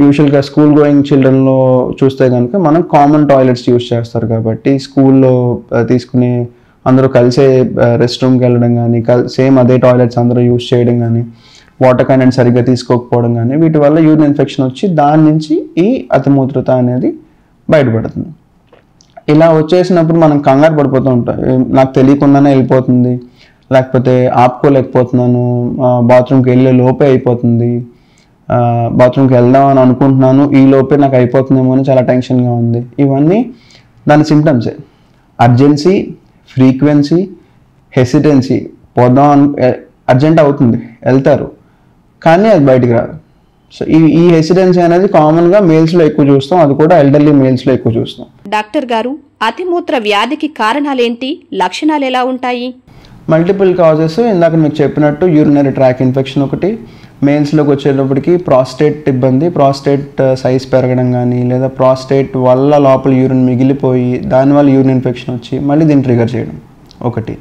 యూజువల్గా స్కూల్ గోయింగ్ చిల్డ్రన్లో చూస్తే కనుక మనం కామన్ టాయిలెట్స్ యూజ్ చేస్తారు కాబట్టి స్కూల్లో తీసుకుని అందరూ కలిసే రెస్ట్ రూమ్కి వెళ్ళడం కానీ, సేమ్ అదే టాయిలెట్స్ అందరూ యూజ్ చేయడం కానీ, వాటర్ కంటెంట్ సరిగ్గా తీసుకోకపోవడం కానీ, వీటి వల్ల యూరిన్ ఇన్ఫెక్షన్ వచ్చి దాని నుంచి ఈ అతిమూత్రత అనేది బయటపడుతుంది. ఇలా వచ్చేసినప్పుడు మనం కంగారు పడిపోతూ ఉంటాం, నాకు తెలియకుండానే వెళ్ళిపోతుంది, లేకపోతే ఆపుకోలేకపోతున్నాను, బాత్రూమ్కి వెళ్ళే లోపే అయిపోతుంది, బాత్రూమ్కి వెళ్దాం అని అనుకుంటున్నాను, ఈ లోపే నాకు అయిపోతుందేమో అని చాలా టెన్షన్గా ఉంది. ఇవన్నీ దాని సిమ్టమ్సే. అర్జెన్సీ, ఫ్రీక్వెన్సీ, హెసిటెన్సీ, పోదాం అర్జెంట్ అవుతుంది, వెళ్తారు, కానీ అది బయటికి రాదు. సో ఈ హెసిటెన్సీ అనేది కామన్గా మేల్స్లో ఎక్కువ చూస్తాం, అది కూడా ఎల్డర్లీ మేల్స్లో ఎక్కువ చూస్తాం. డాక్టర్ గారు, అతిమూత్ర వ్యాధికి కారణాలేంటి, లక్షణాలు ఎలా ఉంటాయి? Multiple causes. ఇందాక మీకు చెప్పినట్టు యూరినరీ ట్రాక్ ఇన్ఫెక్షన్ ఒకటి, మేల్స్లోకి వచ్చేటప్పటికి ప్రాస్టేట్ ఇబ్బంది, ప్రాస్టేట్ సైజ్ పెరగడం కానీ, లేదా ప్రాస్టేట్ వల్ల లోపల యూరిన్ మిగిలిపోయి దానివల్ల యూరిన్ ఇన్ఫెక్షన్ వచ్చి మళ్ళీ దీన్ని ట్రిగర్ చేయడం ఒకటి.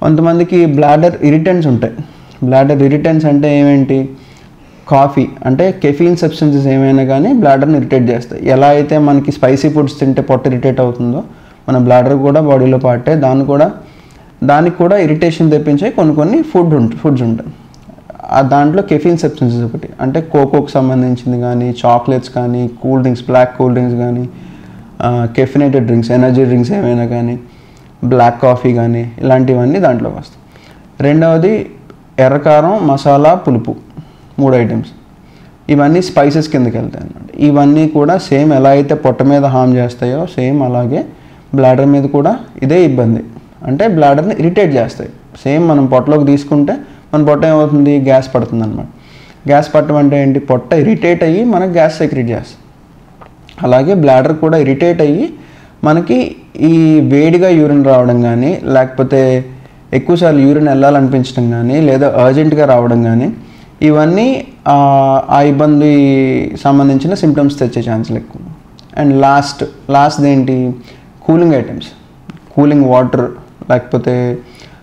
కొంతమందికి బ్లాడర్ ఇరిటెంట్స్ ఉంటాయి. బ్లాడర్ ఇరిటెంట్స్ అంటే ఏమేంటి? కాఫీ అంటే కెఫీన్ సబ్స్టెన్సెస్ ఏమైనా కానీ బ్లాడర్ని ఇరిటేట్ చేస్తాయి. ఎలా అయితే మనకి స్పైసీ ఫుడ్స్ తింటే పొట్ట ఇరిటేట్ అవుతుందో, మన బ్లాడర్ కూడా బాడీలో పార్టే, దానికి కూడా ఇరిటేషన్ తెప్పించే కొన్ని ఫుడ్స్ ఉంటాయి. దాంట్లో కెఫీన్ సబ్స్టెన్సెస్ ఒకటి. అంటే కోకోకి సంబంధించింది కానీ, చాక్లెట్స్ కానీ, cool drinks, black cool drinks కానీ, కెఫినేటెడ్ డ్రింక్స్, ఎనర్జీ డ్రింక్స్ ఏమైనా కానీ, బ్లాక్ కాఫీ కానీ, ఇలాంటివన్నీ దాంట్లోకి వస్తాయి. రెండవది ఎర్రకారం, మసాలా, పులుపు, 3 ఐటమ్స్. ఇవన్నీ స్పైసెస్ కిందకి వెళ్తాయి అన్నమాట. ఇవన్నీ కూడా సేమ్ ఎలా అయితే పొట్ట మీద హామ్ చేస్తాయో సేమ్ అలాగే బ్లాడర్ మీద కూడా ఇదే ఇబ్బంది. అంటే బ్లాడర్ని ఇరిటేట్ చేస్తాయి. సేమ్ మనం పొట్టలోకి తీసుకుంటే మన పొట్ట ఏమవుతుంది? గ్యాస్ పడుతుంది అనమాట. గ్యాస్ పట్టడం అంటే ఏంటి? పొట్ట ఇరిటేట్ అయ్యి మనకు గ్యాస్ సెక్రెట్ చేస్తుంది. అలాగే బ్లాడర్ కూడా ఇరిటేట్ అయ్యి మనకి ఈ వేడిగా యూరిన్ రావడం కానీ, లేకపోతే ఎక్కువసార్లు యూరిన్ వెళ్ళాలనిపించడం కానీ, లేదా అర్జెంటుగా రావడం కానీ, ఇవన్నీ ఆ ఇబ్బంది సంబంధించిన సిమ్టమ్స్ తెచ్చే ఛాన్సులు ఎక్కువ. అండ్ లాస్ట్ ఏంటి? కూలింగ్ ఐటమ్స్, కూలింగ్ వాటర్, లేకపోతే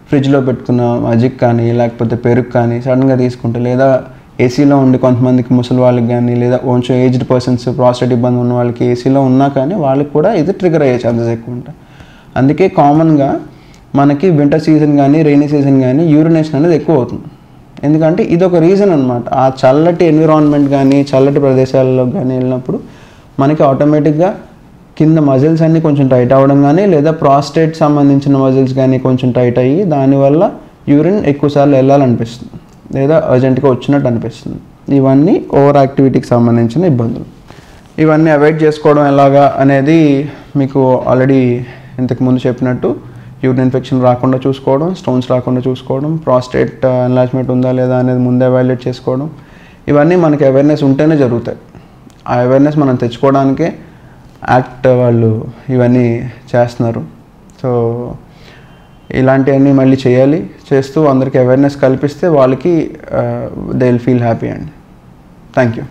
ఫ్రిడ్జ్లో పెట్టుకున్న మజిక్ కానీ, లేకపోతే పెరుగు కానీ సడన్గా తీసుకుంటే, లేదా ఏసీలో ఉండి కొంతమందికి ముసలి వాళ్ళకి కానీ, లేదా కొంచెం ఏజ్డ్ పర్సన్స్, ప్రాస్టేట్ ఇబ్బంది ఉన్న వాళ్ళకి ఏసీలో ఉన్నా కానీ వాళ్ళకి కూడా ఇది ట్రిగర్ అయ్యే ఛాన్సెస్ ఎక్కువ ఉంటాయి. అందుకే కామన్గా మనకి వింటర్ సీజన్ కానీ, రెయినీ సీజన్ కానీ యూరినేషన్ అనేది ఎక్కువ అవుతుంది. ఎందుకంటే ఇది ఒక రీజన్ అనమాట. ఆ చల్లటి ఎన్విరాన్మెంట్ కానీ, చల్లటి ప్రదేశాల్లో కానీ వెళ్ళినప్పుడు మనకి ఆటోమేటిక్గా కింద మజిల్స్ అన్నీ కొంచెం టైట్ అవ్వడం కానీ, లేదా ప్రాస్టేట్ సంబంధించిన మజిల్స్ కానీ కొంచెం టైట్ అయ్యి దానివల్ల యూరిన్ ఎక్కువసార్లు వెళ్ళాలనిపిస్తుంది, లేదా అర్జెంటుగా వచ్చినట్టు అనిపిస్తుంది. ఇవన్నీ ఓవర్ యాక్టివిటీకి సంబంధించిన ఇబ్బందులు. ఇవన్నీ అవాయిడ్ చేసుకోవడం ఎలాగా అనేది మీకు ఆల్రెడీ ఇంతకుముందు చెప్పినట్టు, యూరిన్ ఇన్ఫెక్షన్ రాకుండా చూసుకోవడం, స్టోన్స్ రాకుండా చూసుకోవడం, ప్రాస్టేట్ ఎన్లార్జ్మెంట్ ఉందా లేదా అనేది ముందే ఎవాల్యుయేట్ చేసుకోవడం, ఇవన్నీ మనకి అవేర్నెస్ ఉంటేనే జరుగుతాయి. ఆ అవేర్నెస్ మనం తెచ్చుకోవడానికే యాక్ట్ వాళ్ళు ఇవన్నీ చేస్తున్నారు. సో ఇలాంటివన్నీ మళ్ళీ చేయాలి. చేస్తూ అందరికీ అవేర్నెస్ కల్పిస్తే వాళ్ళకి దే విల్ ఫీల్ హ్యాపీ అండి. Thank you.